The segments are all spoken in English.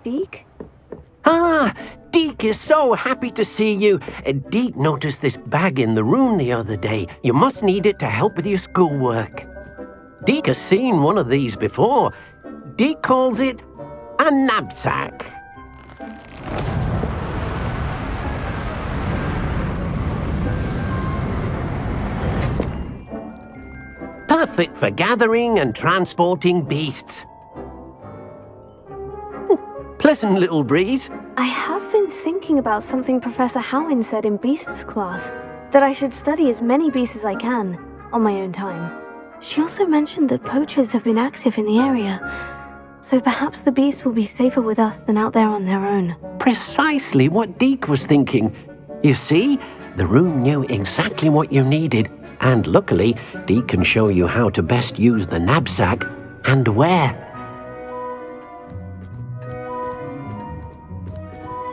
Deke? Ah, Deke is so happy to see you. Deke noticed this bag in the room the other day. You must need it to help with your schoolwork. Deke has seen one of these before. Deke calls it a knapsack. Perfect for gathering and transporting beasts. Pleasant little breeze. I have been thinking about something Professor Howin said in Beasts class, that I should study as many beasts as I can, on my own time. She also mentioned that poachers have been active in the area, so perhaps the beasts will be safer with us than out there on their own. Precisely what Deke was thinking. You see, the room knew exactly what you needed, and luckily, Deke can show you how to best use the knapsack and where.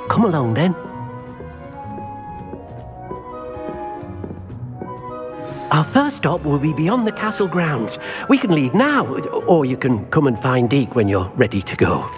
Come along then. Our first stop will be beyond the castle grounds. We can leave now, or you can come and find Deke when you're ready to go.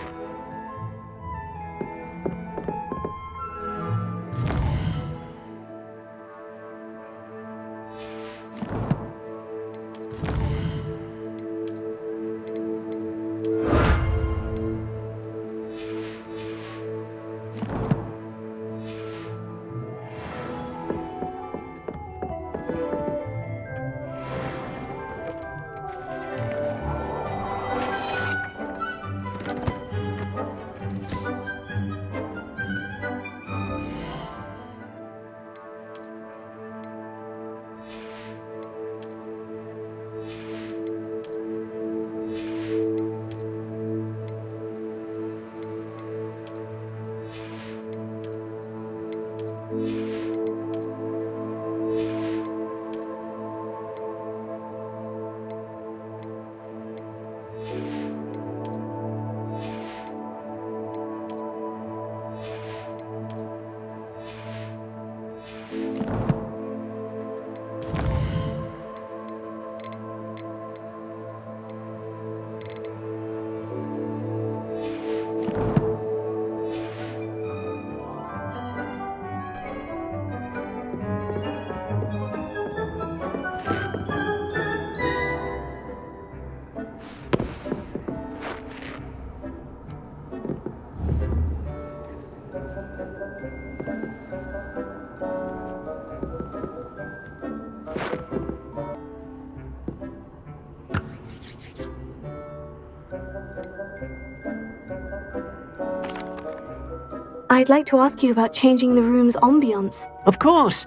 I'd like to ask you about changing the room's ambience. Of course.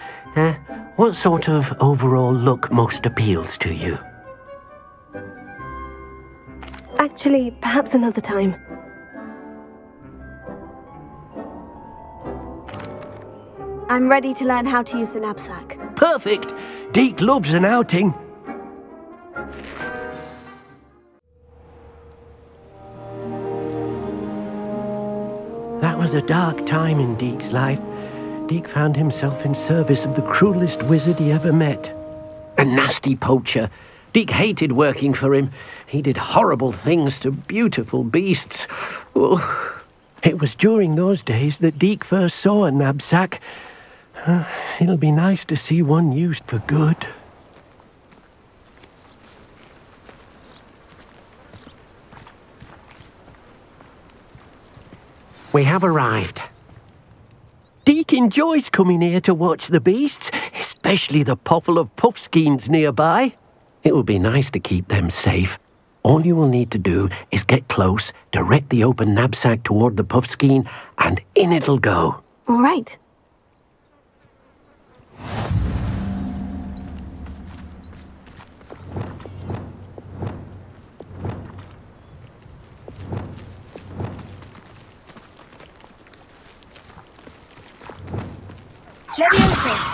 What sort of overall look most appeals to you? Actually, perhaps another time. I'm ready to learn how to use the knapsack. Perfect! Deke loves an outing. That was a dark time in Deke's life. Deke found himself in service of the cruelest wizard he ever met. A nasty poacher. Deke hated working for him. He did horrible things to beautiful beasts. Oh. It was during those days that Deke first saw a knapsack. It'll be nice to see one used for good. We have arrived. Deke enjoys coming here to watch the beasts, especially the potful of puffskeins nearby. It will be nice to keep them safe. All you will need to do is get close, direct the open knapsack toward the puffskein, and in it'll go. All right. Leviosa.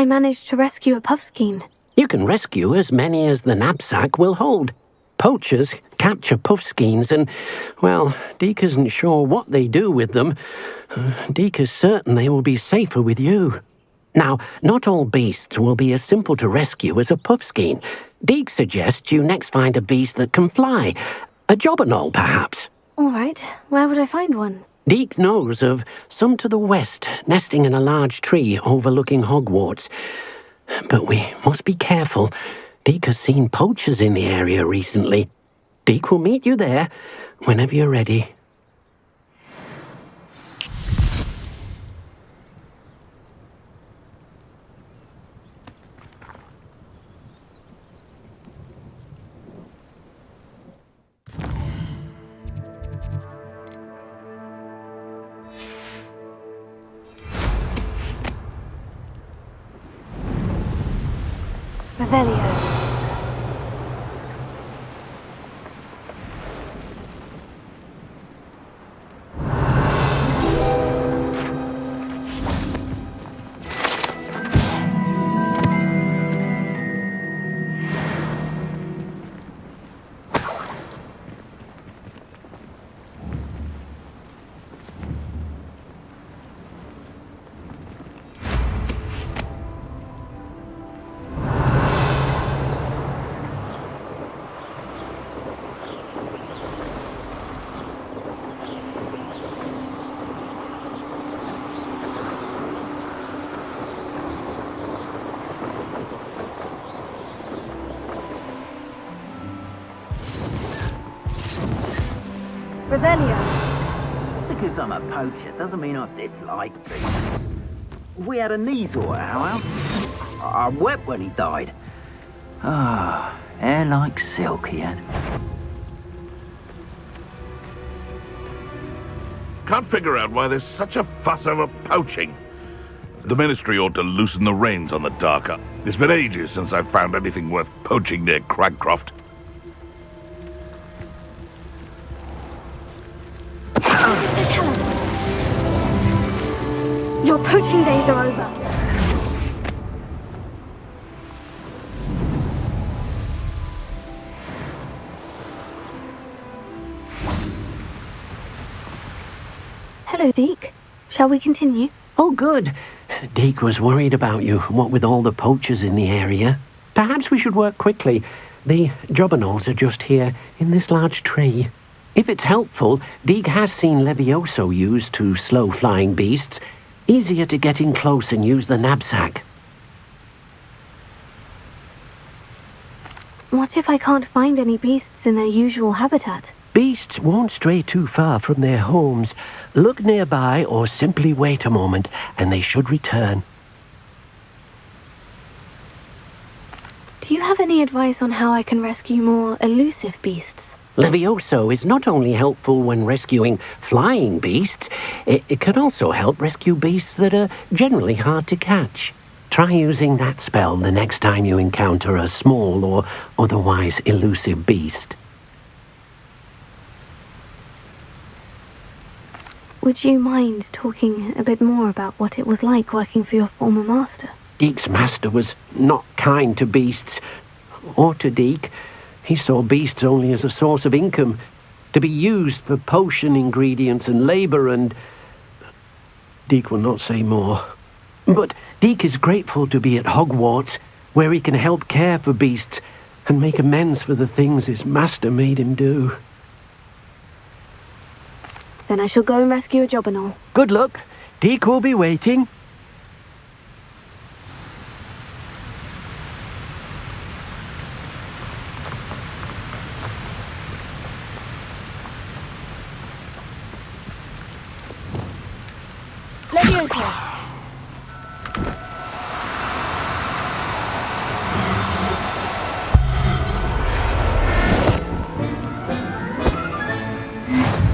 I manage to rescue a puffskein? You can rescue as many as the knapsack will hold. Poachers capture puffskeins and, well, Deke isn't sure what they do with them. Deke is certain they will be safer with you. Now, not all beasts will be as simple to rescue as a puffskein. Deke suggests you next find a beast that can fly. A jobberknoll, perhaps. All right, where would I find one? Deke knows of some to the west, nesting in a large tree overlooking Hogwarts. But we must be careful. Deke has seen poachers in the area recently. Deke will meet you there whenever you're ready. Revelio. Revelio. Because I'm a poacher doesn't mean I dislike beasts. We had a Neasor at our house. I wept when he died. Ah, hair like silk he had. Can't figure out why there's such a fuss over poaching. The Ministry ought to loosen the reins on the dark art. It's been ages since I've found anything worth poaching near Cragcroft. Mr. Tell us. Your poaching days are over. Hello, Deke. Shall we continue? Oh, good. Deke was worried about you, what with all the poachers in the area. Perhaps we should work quickly. The jobberknolls are just here, in this large tree. If it's helpful, Deke has seen Levioso used to slow flying beasts. Easier to get in close and use the knapsack. What if I can't find any beasts in their usual habitat? Beasts won't stray too far from their homes. Look nearby or simply wait a moment, and they should return. Do you have any advice on how I can rescue more elusive beasts? Levioso is not only helpful when rescuing flying beasts, it can also help rescue beasts that are generally hard to catch. Try using that spell the next time you encounter a small or otherwise elusive beast. Would you mind talking a bit more about what it was like working for your former master? Deke's master was not kind to beasts, or to Deke. He saw beasts only as a source of income, to be used for potion ingredients and labour and... Deke will not say more. But Deke is grateful to be at Hogwarts, where he can help care for beasts and make amends for the things his master made him do. Then I shall go and rescue a jobberknoll. Good luck. Deke will be waiting. Levioso!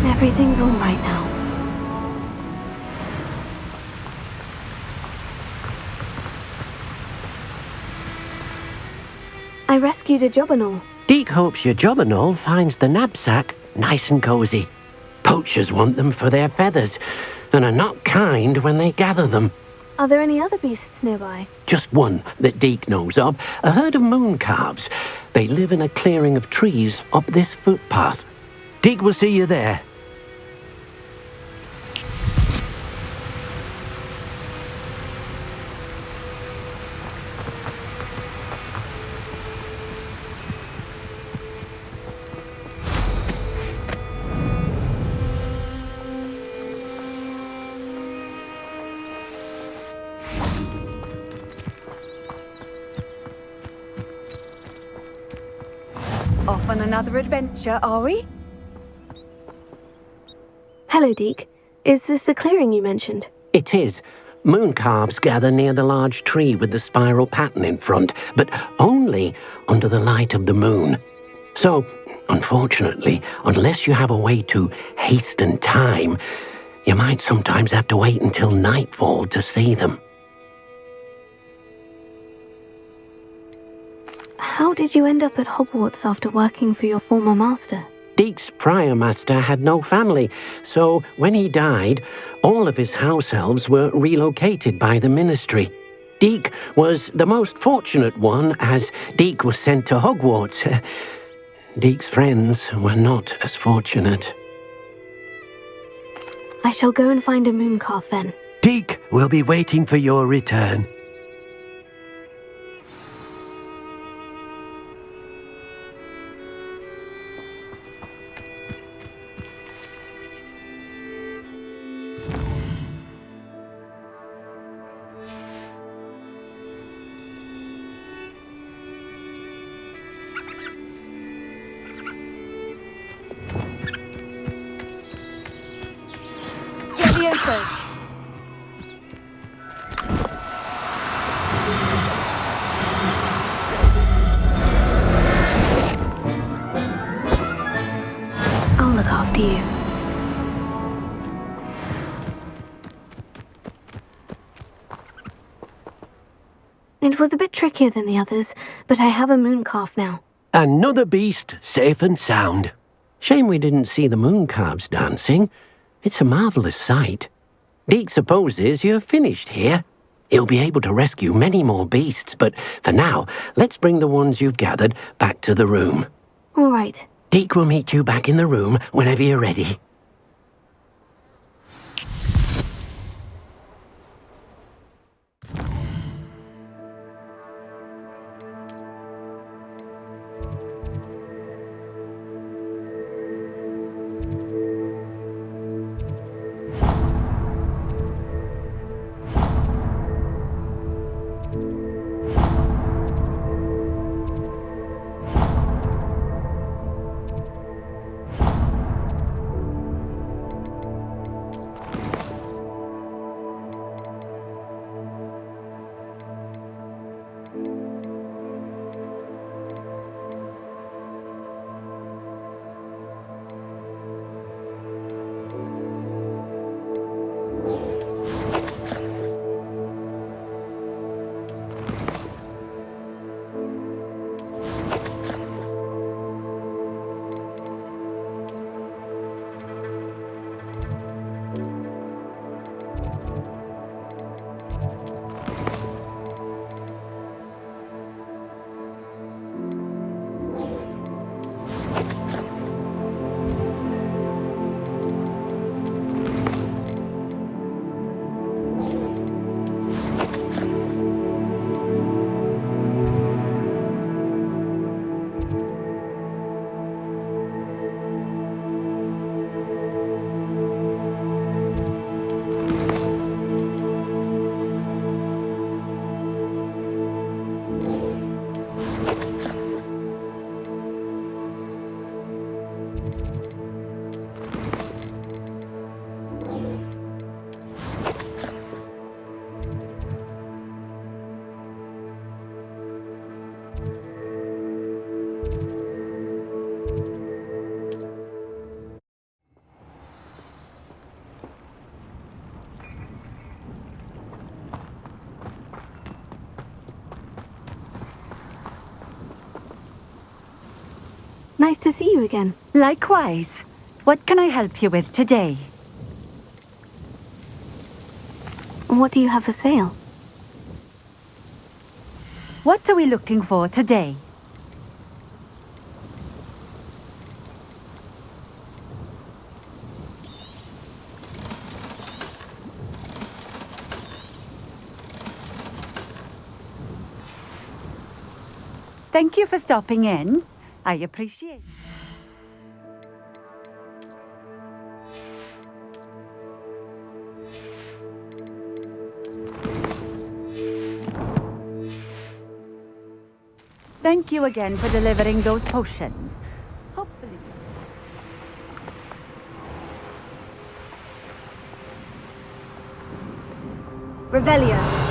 Everything's all right now. I rescued a jobberknoll. Deke hopes your jobberknoll finds the knapsack nice and cozy. Poachers want them for their feathers and are not kind when they gather them. Are there any other beasts nearby? Just one that Deke knows of, a herd of moon calves. They live in a clearing of trees up this footpath. Deke will see you there. Off on another adventure, are we? Hello, Deke. Is this the clearing you mentioned? It is. Moon calves gather near the large tree with the spiral pattern in front, but only under the light of the moon. So, unfortunately, unless you have a way to hasten time, you might sometimes have to wait until nightfall to see them. How did you end up at Hogwarts after working for your former master? Deke's prior master had no family, so when he died, all of his house elves were relocated by the ministry. Deke was the most fortunate one, as Deke was sent to Hogwarts. Deke's friends were not as fortunate. I shall go and find a moon calf then. Deke will be waiting for your return. Levioso! I'll look after you. It was a bit trickier than the others, but I have a moon calf now. Another beast, safe and sound. Shame we didn't see the moon calves dancing. It's a marvelous sight. Deke supposes you're finished here. He'll be able to rescue many more beasts, but for now, let's bring the ones you've gathered back to the room. All right. Deke will meet you back in the room whenever you're ready. Nice to see you again. Likewise. What can I help you with today? What do you have for sale? What are we looking for today? Thank you for stopping in. I appreciate it. Thank you again for delivering those potions. Hopefully... Revelio.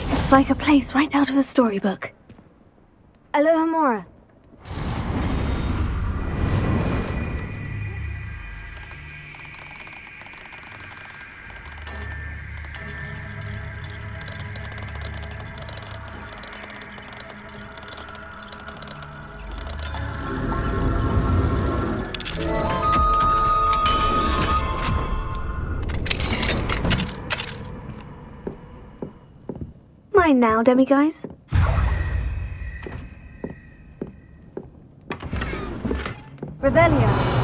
It's like a place right out of a storybook. Alohomora. Mine now, demiguise. Revelio.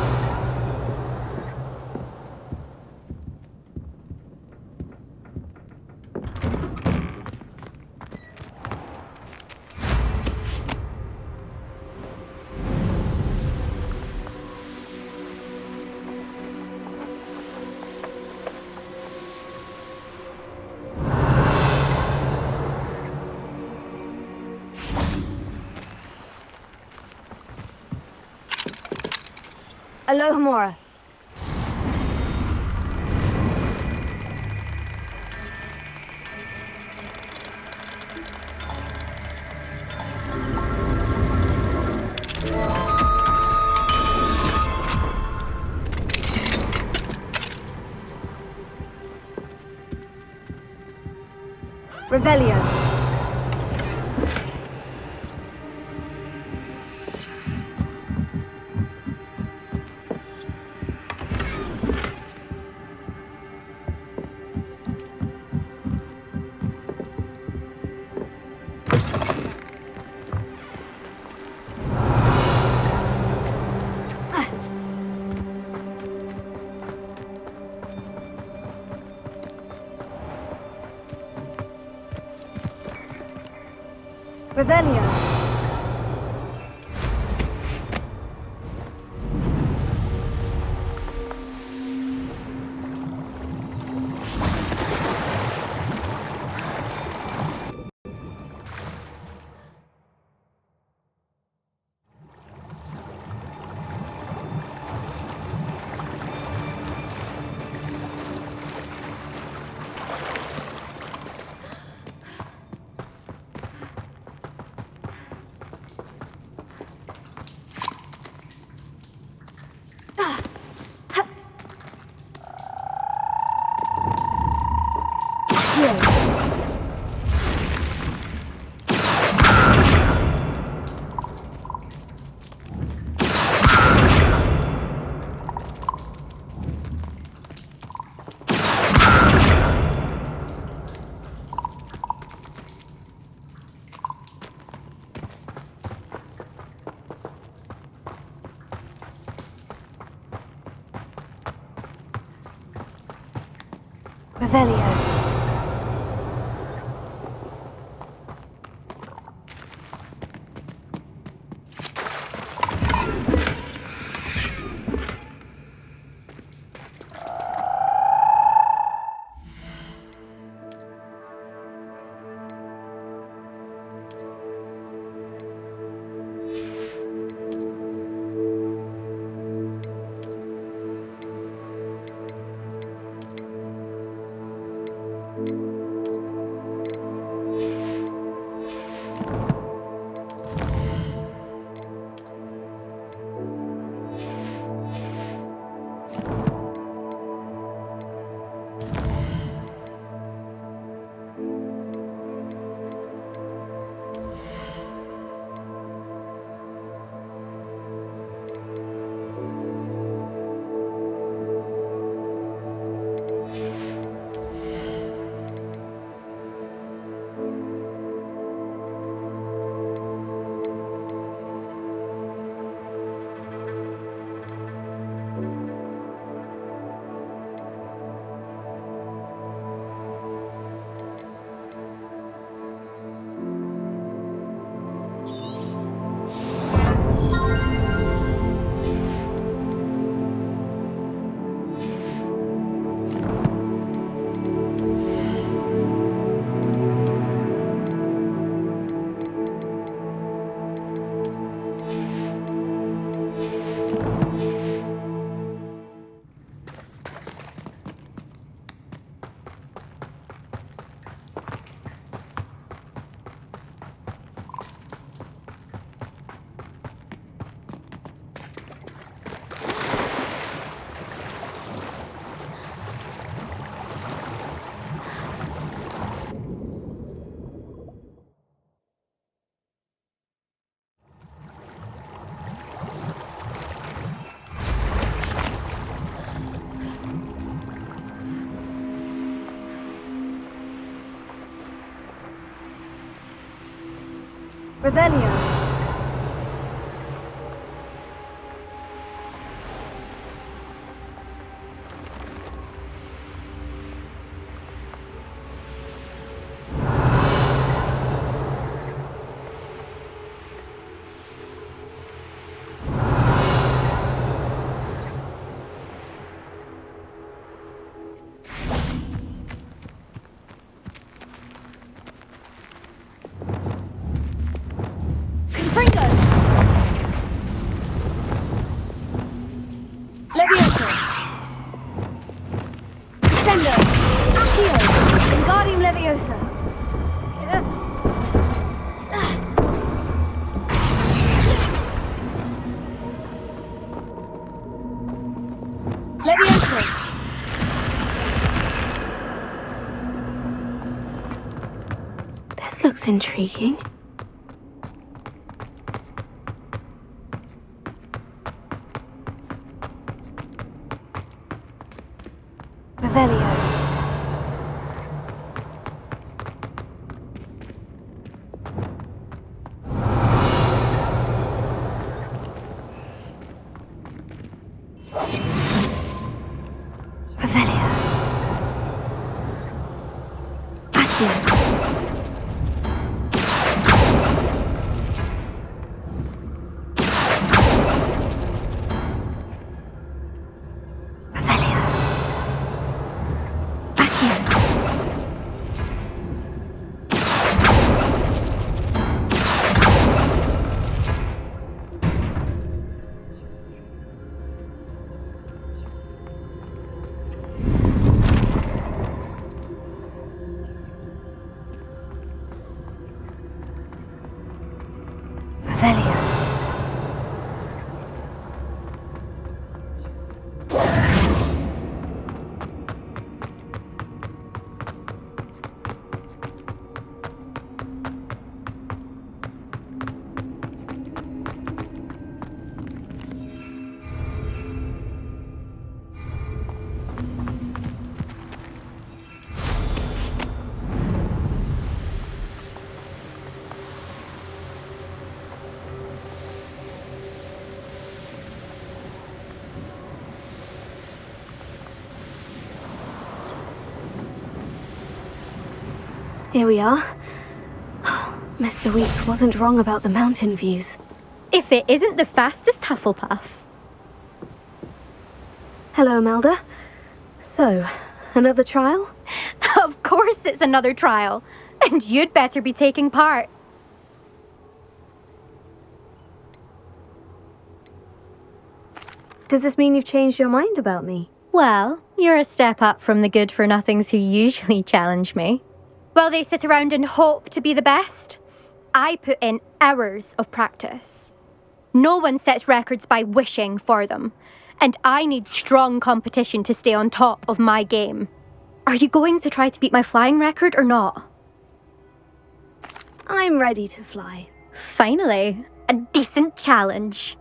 Alohomora. Revelio. Revelio. Revelio. Revelio. Levioso! Sendo! Accio! Wingardium Leviosa! Levioso! This looks intriguing. Revelio. Revelio. Accio. Revelio. Here we are. Mr. Weeks wasn't wrong about the mountain views. If it isn't the fastest Hufflepuff. Hello, Melda. So, another trial? Of course it's another trial. And you'd better be taking part. Does this mean you've changed your mind about me? Well, you're a step up from the good-for-nothings who usually challenge me. While they sit around and hope to be the best, I put in hours of practice. No one sets records by wishing for them, and I need strong competition to stay on top of my game. Are you going to try to beat my flying record or not? I'm ready to fly. Finally, a decent challenge.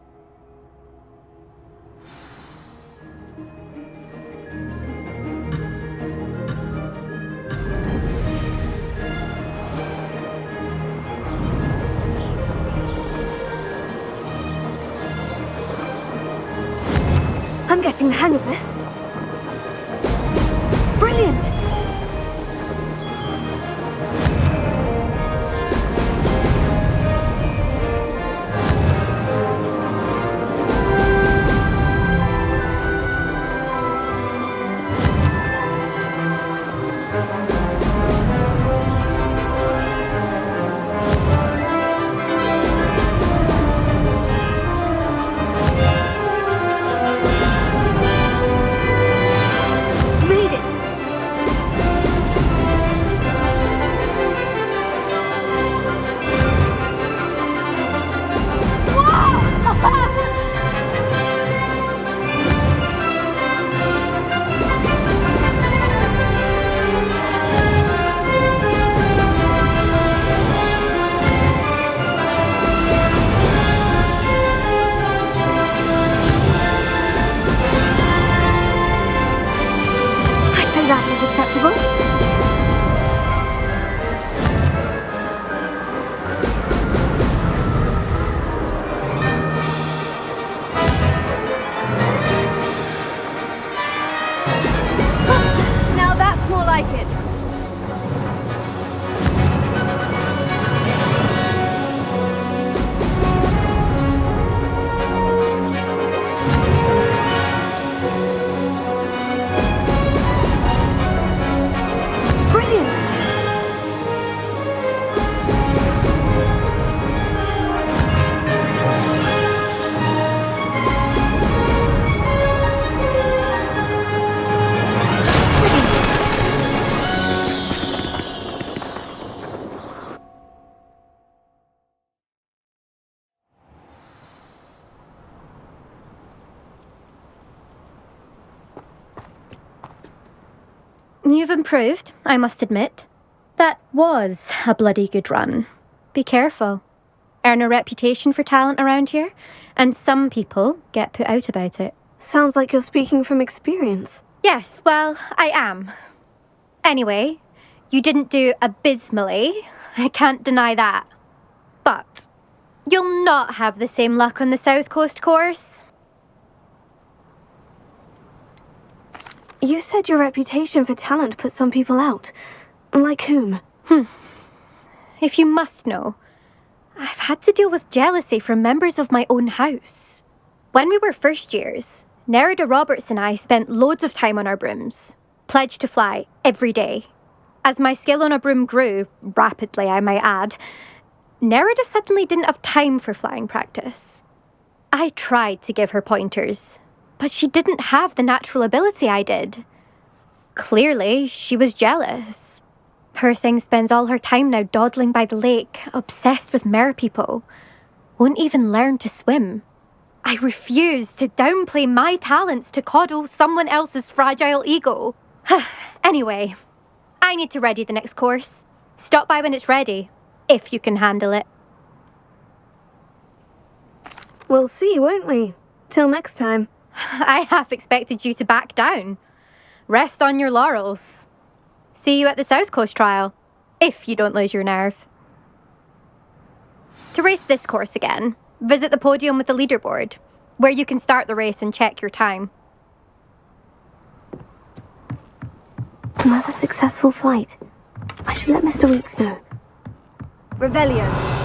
I'm getting the hang of this. Brilliant! You've improved, I must admit. That was a bloody good run. Be careful. Earn a reputation for talent around here, and some people get put out about it. Sounds like you're speaking from experience. Yes, well, I am. Anyway, you didn't do abysmally. I can't deny that. But you'll not have the same luck on the South Coast course. You said your reputation for talent put some people out. Like whom? If you must know, I've had to deal with jealousy from members of my own house. When we were first years, Nerida Roberts and I spent loads of time on our brooms, pledged to fly every day. As my skill on a broom grew, rapidly I might add, Nerida suddenly didn't have time for flying practice. I tried to give her pointers, but she didn't have the natural ability I did. Clearly, she was jealous. Poor thing spends all her time now dawdling by the lake, obsessed with merpeople. Won't even learn to swim. I refuse to downplay my talents to coddle someone else's fragile ego. Anyway, I need to ready the next course. Stop by when it's ready, if you can handle it. We'll see, won't we? Till next time. I half expected you to back down. Rest on your laurels. See you at the South Coast trial, if you don't lose your nerve. To race this course again, visit the podium with the leaderboard, where you can start the race and check your time. Another successful flight. I should let Mr. Weeks know. Revelio.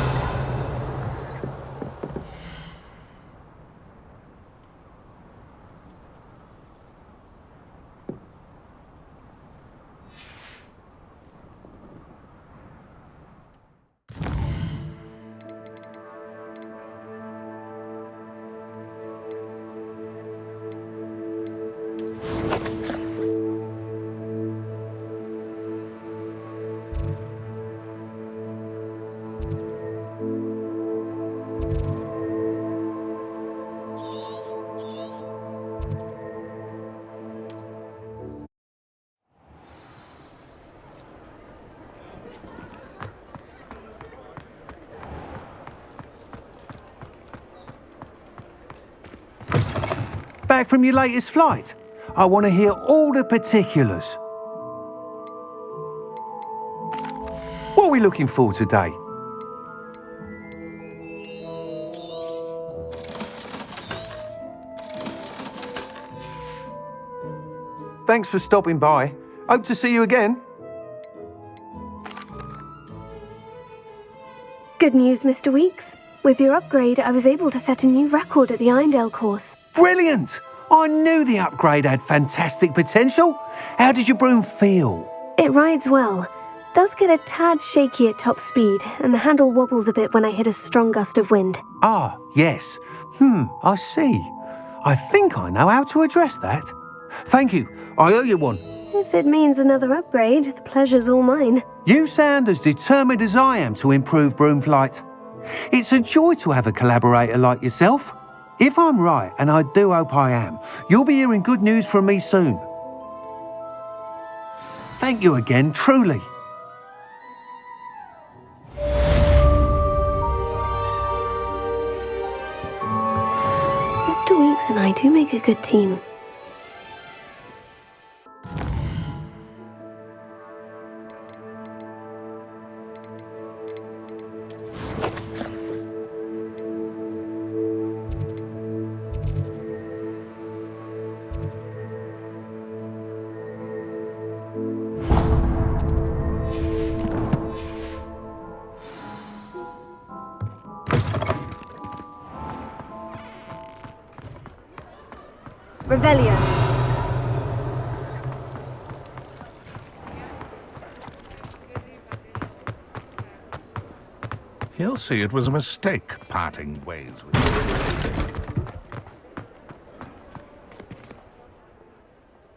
Back from your latest flight? I want to hear all the particulars. What are we looking for today? Thanks for stopping by. Hope to see you again. Good news, Mr. Weeks. With your upgrade, I was able to set a new record at the Irondale course. Brilliant! I knew the upgrade had fantastic potential. How did your broom feel? It rides well. Does get a tad shaky at top speed, and the handle wobbles a bit when I hit a strong gust of wind. Ah, yes. I see. I think I know how to address that. Thank you. I owe you one. If it means another upgrade, the pleasure's all mine. You sound as determined as I am to improve broom flight. It's a joy to have a collaborator like yourself. If I'm right, and I do hope I am, you'll be hearing good news from me soon. Thank you again, truly. Mr. Weeks and I do make a good team. Revelio. He'll see it was a mistake parting ways with you.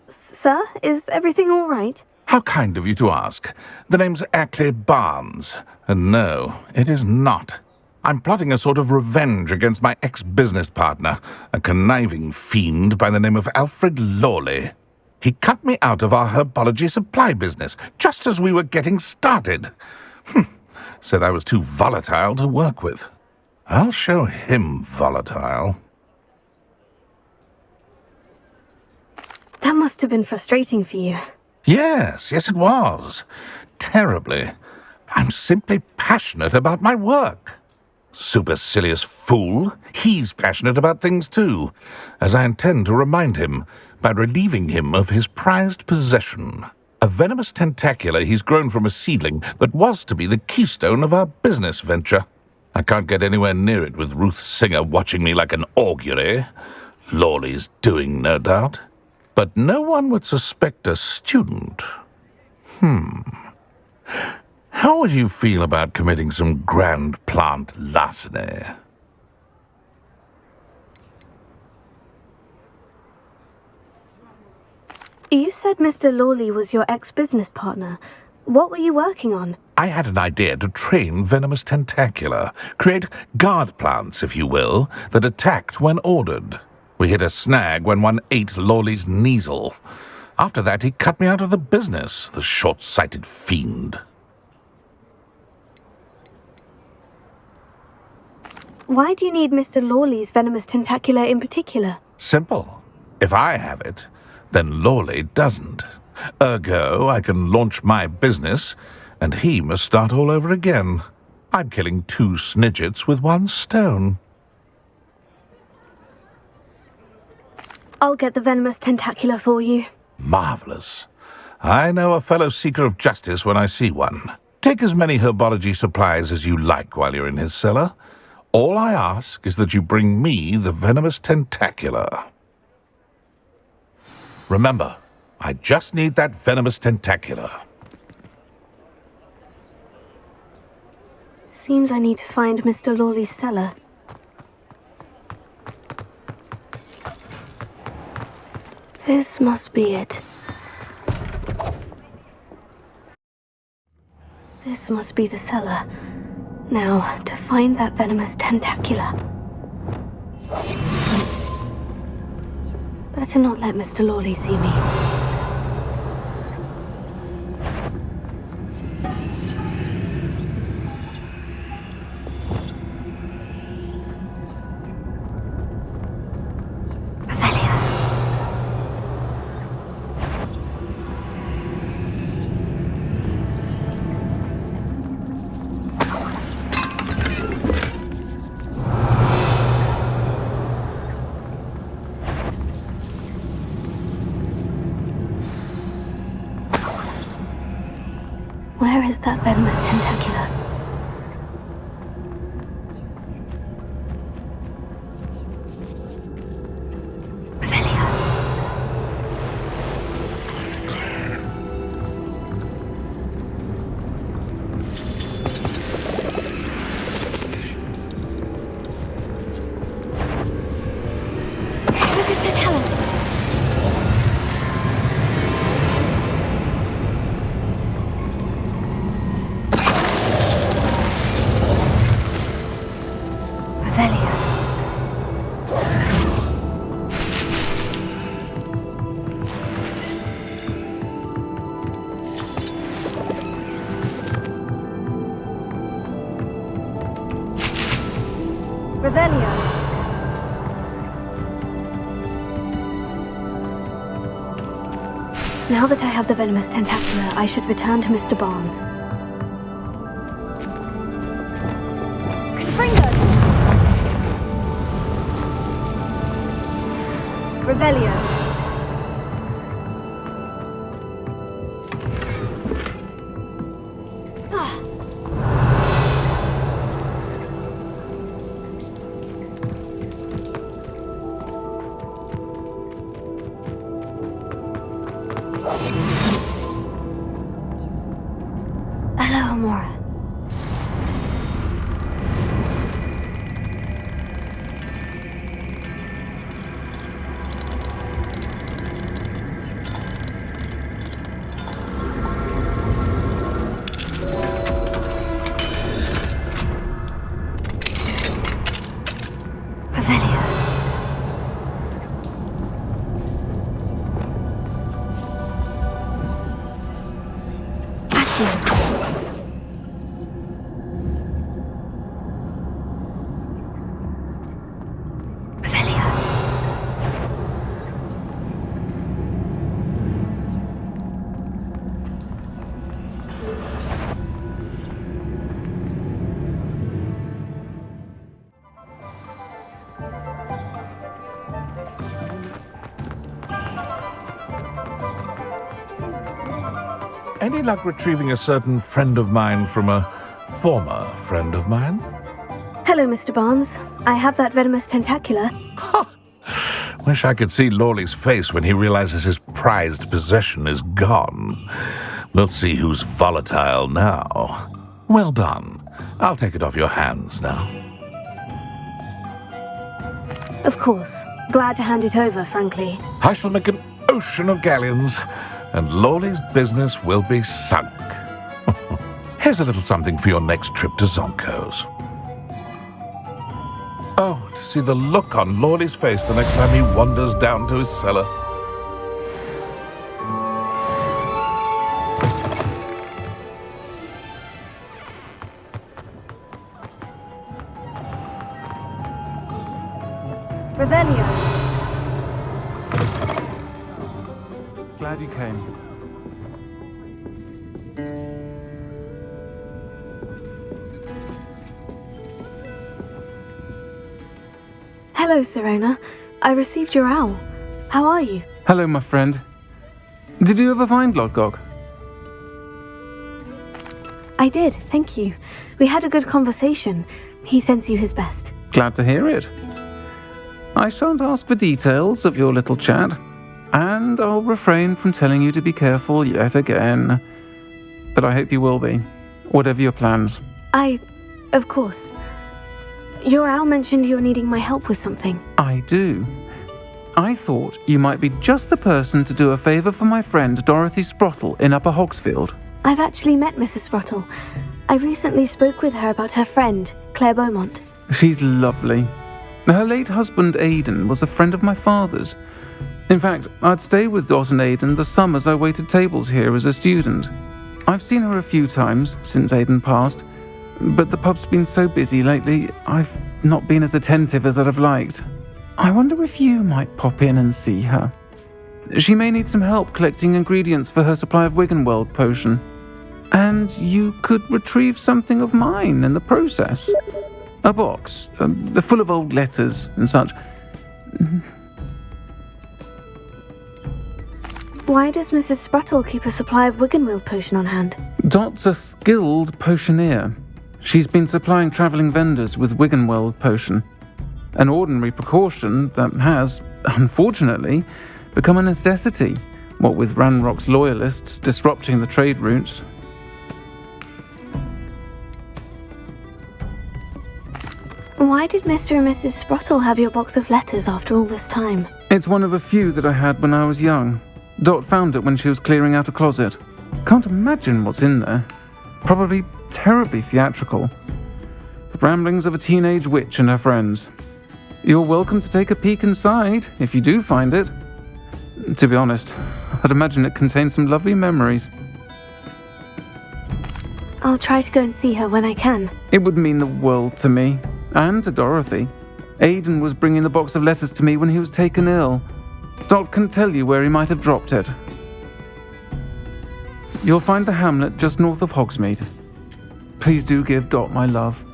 Sir, is everything all right? How kind of you to ask. The name's Ackley Barnes. And no, it is not. I'm plotting a sort of revenge against my ex-business partner, a conniving fiend by the name of Alfred Lawley. He cut me out of our herbology supply business, just as we were getting started. Said I was too volatile to work with. I'll show him volatile. That must have been frustrating for you. Yes, it was. Terribly. I'm simply passionate about my work. Supercilious fool. He's passionate about things too, as I intend to remind him by relieving him of his prized possession. A venomous tentacula he's grown from a seedling that was to be the keystone of our business venture. I can't get anywhere near it with Ruth Singer watching me like an augury. Lawley's doing, no doubt. But no one would suspect a student. How would you feel about committing some grand plant larceny? You said Mr. Lawley was your ex-business partner. What were you working on? I had an idea to train venomous tentacula, create guard plants, if you will, that attacked when ordered. We hit a snag when one ate Lawley's Kneasel. After that, he cut me out of the business, the short-sighted fiend. Why do you need Mr. Lawley's venomous tentacula in particular? Simple. If I have it, then Lawley doesn't. Ergo, I can launch my business, and he must start all over again. I'm killing 2 snidgets with 1 stone. I'll get the venomous tentacula for you. Marvelous. I know a fellow seeker of justice when I see one. Take as many herbology supplies as you like while you're in his cellar. All I ask is that you bring me the venomous tentacula. Remember, I just need that venomous tentacula. Seems I need to find Mr. Lawley's cellar. This must be it. This must be the cellar. Now, to find that venomous tentacula. Better not let Mr. Lawley see me. Where is that venomous tentacula? Revelio. Now that I have the venomous tentacula, I should return to Mr. Barnes. Confringo! Revelio. Hello, Amora. Revelio. you. Revelia. Any luck retrieving a certain friend of mine from a former friend of mine? Hello, Mr. Barnes. I have that venomous tentacula. Wish I could see Lawley's face when he realizes his prized possession is gone. We'll see who's volatile now. Well done. I'll take it off your hands now. Of course. Glad to hand it over, frankly. I shall make an ocean of galleons, and Lawley's business will be sunk. Here's a little something for your next trip to Zonko's. Oh, to see the look on Lawley's face the next time he wanders down to his cellar. Revelia. Glad you came. Hello, Serena. I received your owl. How are you? Hello, my friend. Did you ever find Lodgok? I did, thank you. We had a good conversation. He sends you his best. Glad to hear it. I shan't ask for details of your little chat, and I'll refrain from telling you to be careful yet again. But I hope you will be, whatever your plans. Of course. Your owl mentioned you were needing my help with something. I do. I thought you might be just the person to do a favour for my friend Dorothy Sprottle in Upper Hogsfield. I've actually met Mrs. Sprottle. I recently spoke with her about her friend, Claire Beaumont. She's lovely. Her late husband Aidan was a friend of my father's. In fact, I'd stay with Dot and Aidan the summers I waited tables here as a student. I've seen her a few times since Aidan passed, but the pub's been so busy lately, I've not been as attentive as I'd have liked. I wonder if you might pop in and see her. She may need some help collecting ingredients for her supply of Wiggenweld potion. And you could retrieve something of mine in the process. A box, full of old letters and such. Why does Mrs. Sprottle keep a supply of Wiggenweld potion on hand? Dot's a skilled potioneer. She's been supplying travelling vendors with Wiggenweld potion. An ordinary precaution that has, unfortunately, become a necessity, what with Ranrock's loyalists disrupting the trade routes. Why did Mr. and Mrs. Sprottle have your box of letters after all this time? It's one of a few that I had when I was young. Dot found it when she was clearing out a closet. Can't imagine what's in there. Probably terribly theatrical. The ramblings of a teenage witch and her friends. You're welcome to take a peek inside, if you do find it. To be honest, I'd imagine it contains some lovely memories. I'll try to go and see her when I can. It would mean the world to me, and to Dorothy. Aidan was bringing the box of letters to me when he was taken ill. Dot can tell you where he might have dropped it. You'll find the hamlet just north of Hogsmeade. Please do give Dot my love.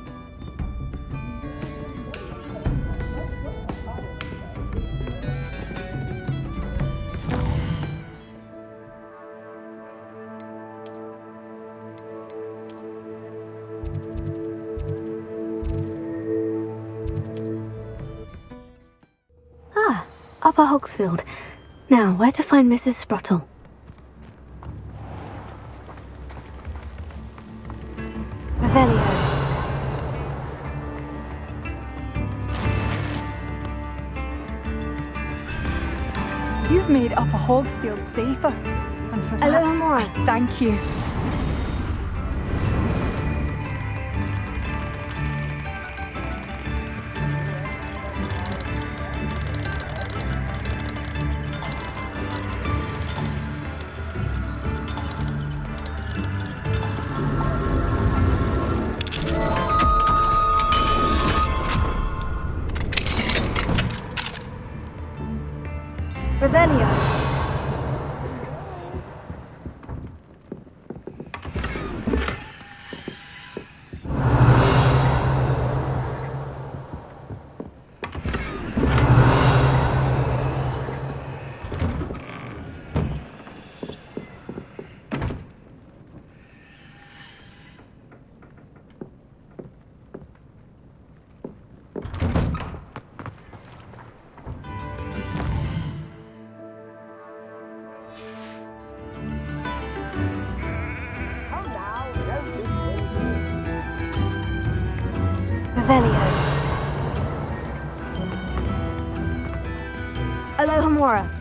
Upper Hogsfield. Now, where to find Mrs. Sprottle? Revelio. You've made Upper Hogsfield safer. And for that, Alohomora. thank you. Revelio. Alohomora.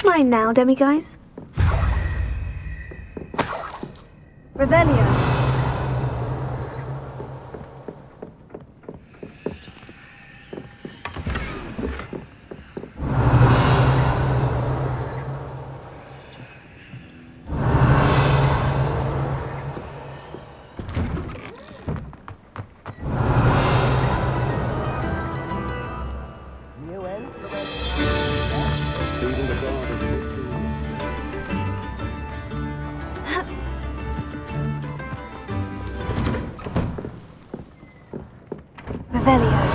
Mine now, demiguise. Revelio. Revelio.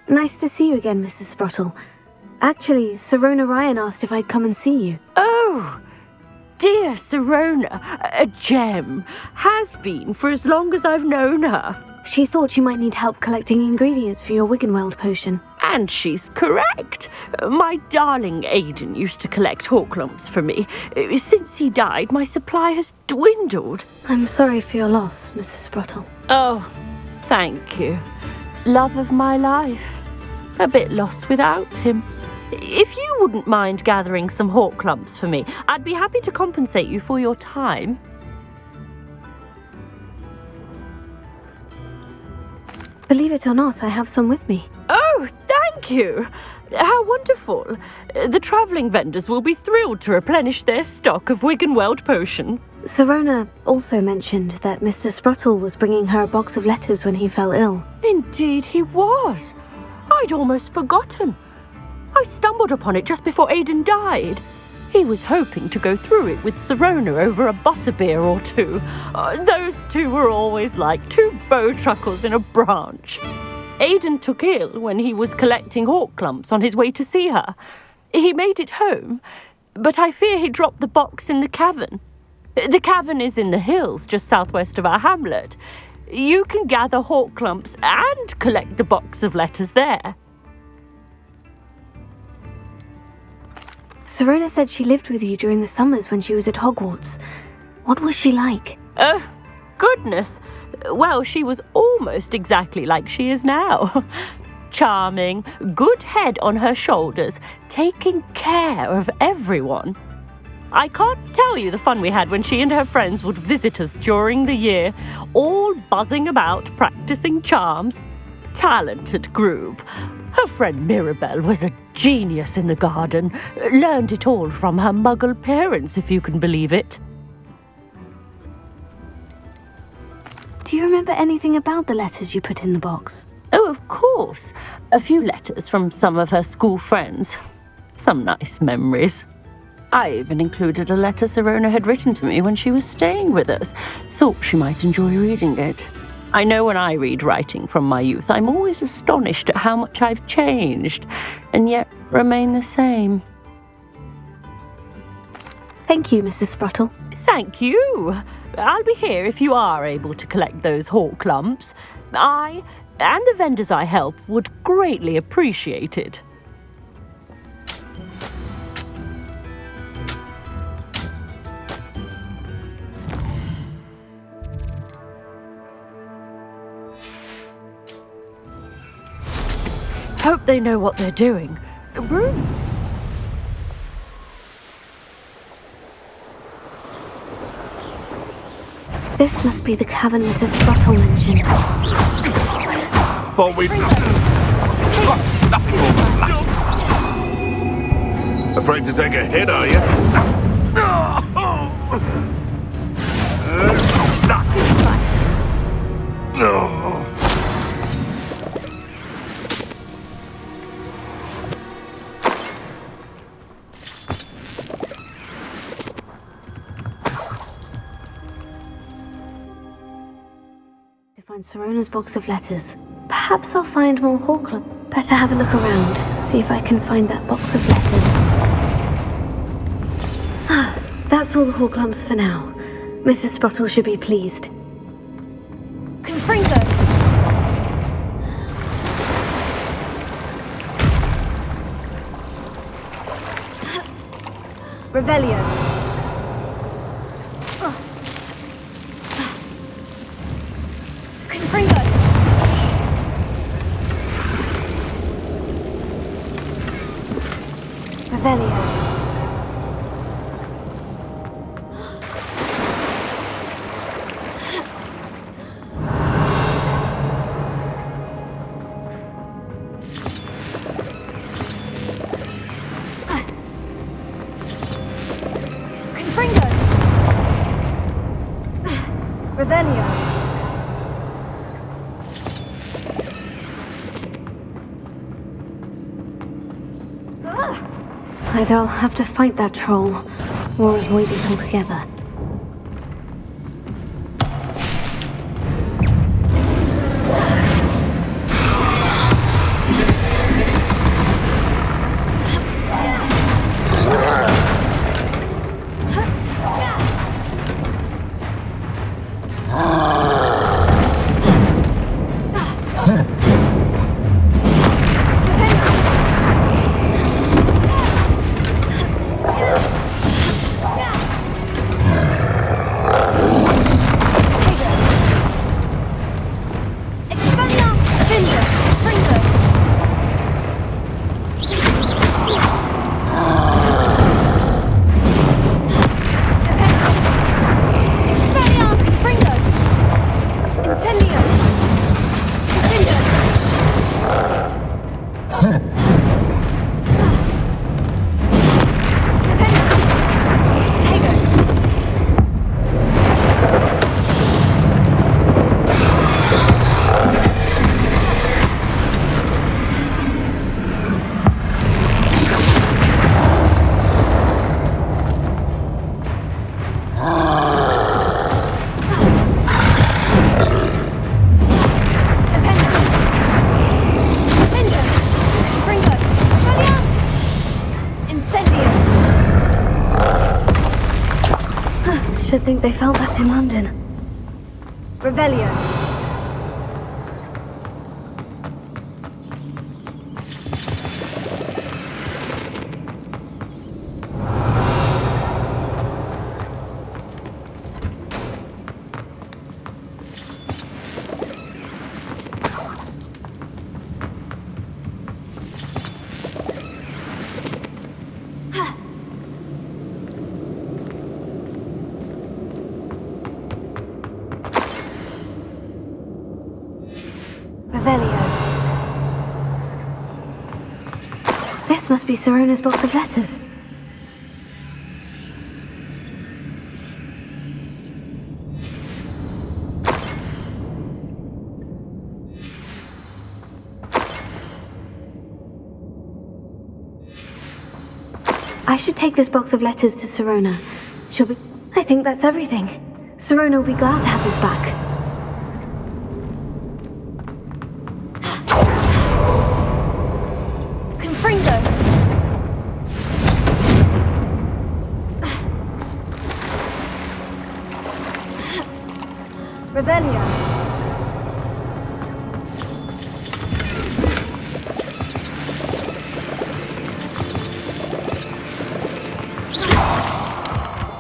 Nice to see you again, Mrs. Sprottle. Actually, Sirona Ryan asked if I'd come and see you. Oh, dear Sirona, a gem. Has been for as long as I've known her. She thought you might need help collecting ingredients for your Wiggenweld potion. And she's correct. My darling Aidan used to collect Horklumps for me. Since he died, my supply has dwindled. I'm sorry for your loss, Mrs. Sprottle. Oh, thank you. Love of my life. A bit lost without him. If you wouldn't mind gathering some Horklumps for me, I'd be happy to compensate you for your time. Believe it or not, I have some with me. Oh, thank you! How wonderful. The travelling vendors will be thrilled to replenish their stock of Wiggenweld potion. Sirona also mentioned that Mr. Sprottle was bringing her a box of letters when he fell ill. Indeed he was. I'd almost forgotten. I stumbled upon it just before Aidan died. He was hoping to go through it with Sirona over a butterbeer or two. Those two were always like two bowtruckles in a branch. Aidan took ill when he was collecting Horklumps on his way to see her. He made it home, but I fear he dropped the box in the cavern. The cavern is in the hills just southwest of our hamlet. You can gather Horklumps and collect the box of letters there. Sirona said she lived with you during the summers when she was at Hogwarts. What was she like? Goodness. Well, she was almost exactly like she is now. Charming, good head on her shoulders, taking care of everyone. I can't tell you the fun we had when she and her friends would visit us during the year, all buzzing about, practicing charms. Talented group. Her friend Mirabelle was a genius in the garden. Learned it all from her muggle parents, if you can believe it. Do you remember anything about the letters you put in the box? Oh, of course. A few letters from some of her school friends. Some nice memories. I even included a letter Sirona had written to me when she was staying with us. Thought she might enjoy reading it. I know when I read writing from my youth, I'm always astonished at how much I've changed, and yet remain the same. Thank you, Mrs. Sprottle. Thank you. I'll be here if you are able to collect those Horklumps. I, and the vendors I help, would greatly appreciate it. Hope they know what they're doing. room. This must be the cavern Mrs. Spottle mentioned. Thought we'd... Nothing more than luck. Afraid to take a hit, are you? To find Sorona's box of letters. Perhaps I'll find more Horcrux. Better have a look around, see if I can find that box of letters. Ah, that's all the Horcrux for now. Mrs. Spottle should be pleased. Confringo! Revelio. Confringo! Revelio. Confringo! Revelio. Either I'll have to fight that troll, or avoid it altogether. Should think they felt that in London. Revelio. Revelio. This must be Sorona's box of letters. I should take this box of letters to Sirona. She'll be... I think that's everything. Sirona will be glad to have this back. Revelio.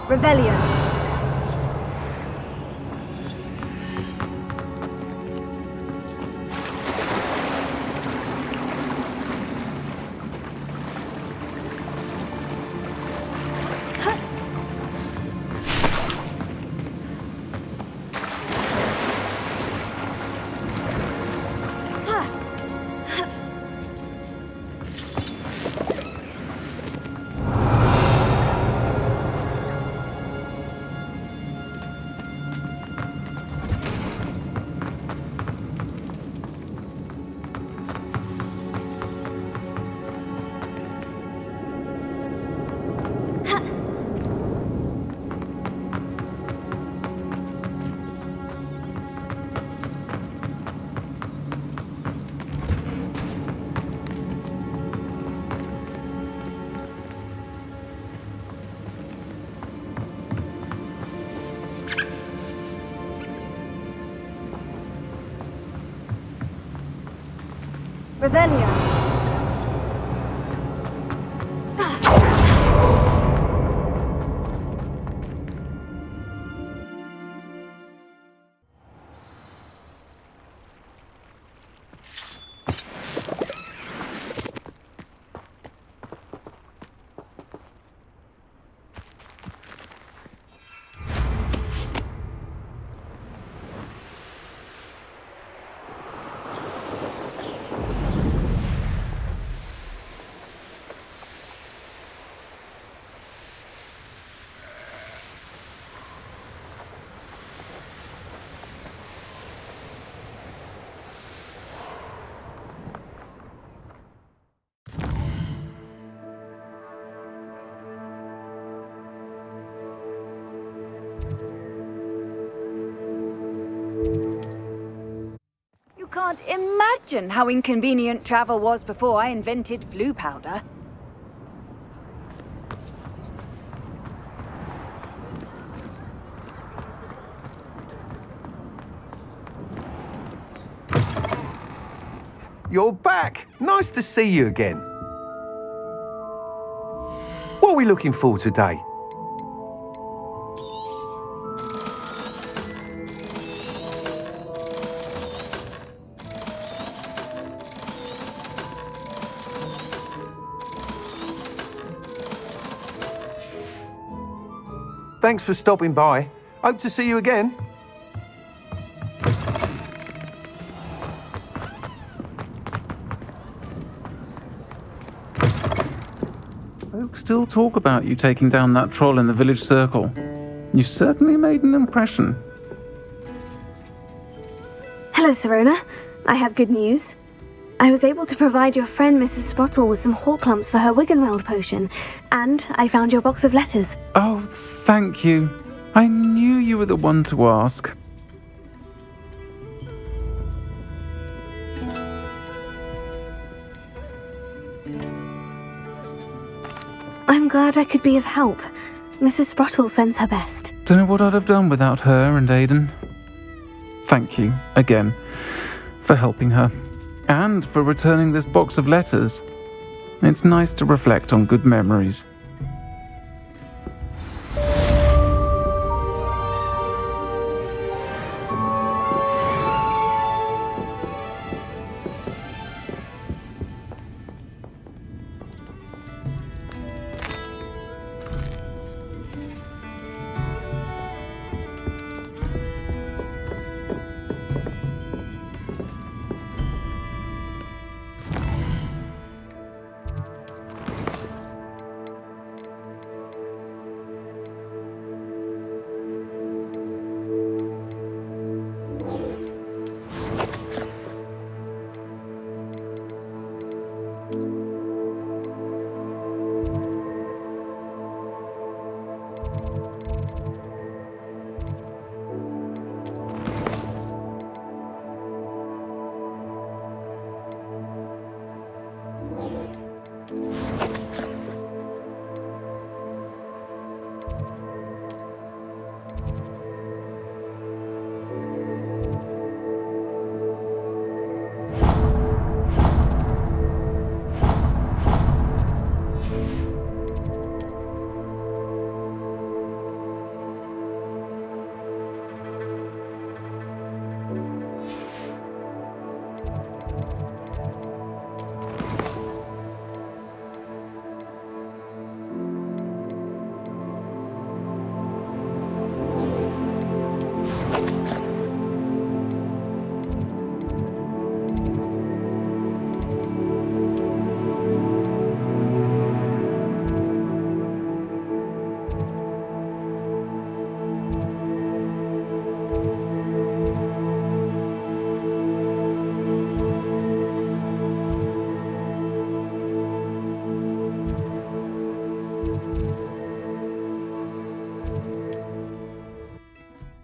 Revelio. Revelio. You can't imagine how inconvenient travel was before I invented flu powder. You're back! Nice to see you again. What are we looking for today? Thanks for stopping by. Hope to see you again. Folks still talk about you taking down that troll in the village circle. You certainly made an impression. Hello, Serona. I have good news. I was able to provide your friend Mrs. Sprottle with some Horklumps for her Wiggenweld potion, and I found your box of letters. Oh, thank you. I knew you were the one to ask. I'm glad I could be of help. Mrs. Sprottle sends her best. Don't know what I'd have done without her and Aidan. Thank you, again, for helping her. And for returning this box of letters. It's nice to reflect on good memories.